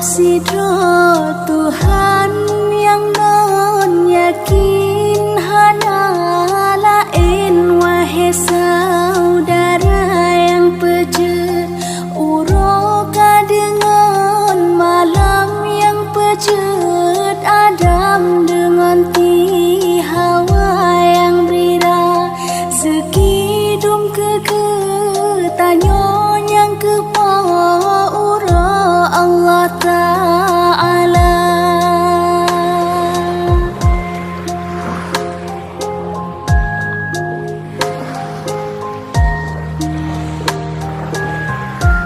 sidro Tuhan yang non yakin hana lain wahai saudara yang pejet uroka dengan malam yang pejet Adam dengan ti Hawa yang berira sekidum tanyo yang kepaura Allah Ta'ala.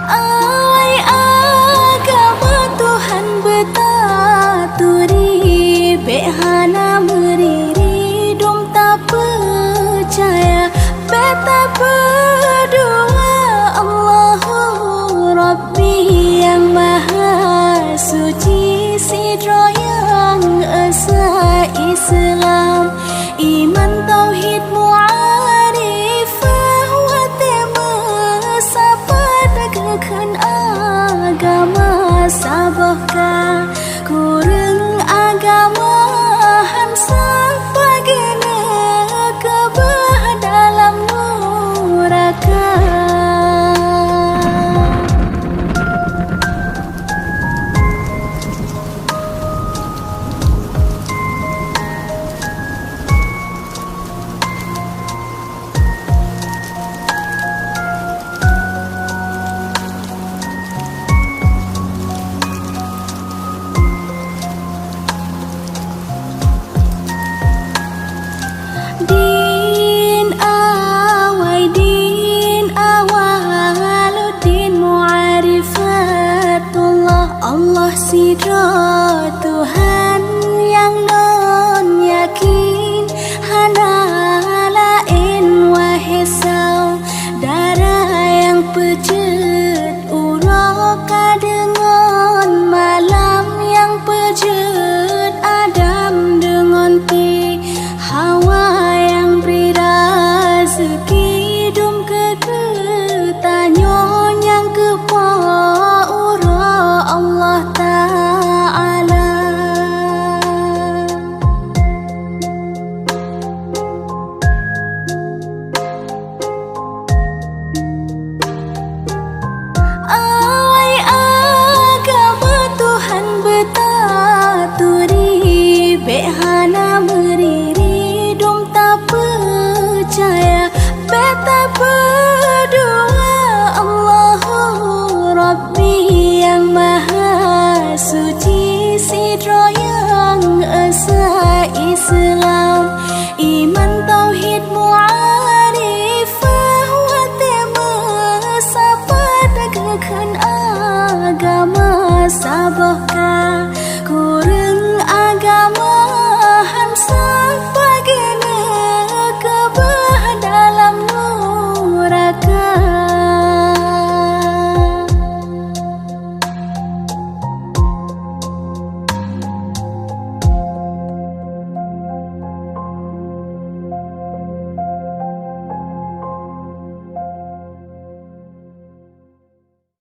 Awai agama Tuhan betaturi behana meriri dom tak percaya beta berdoa Allahu Rabbi yang maha suci sidro yang esa Islam iman tauhid mu'arifah wa tema sapat kekhen agama sabahka kurang agama hansa pagene kebah dalam neraka. Din awaluddin mu'arifatullah Allah sidro Tuhan yang non yakin hana lain wahai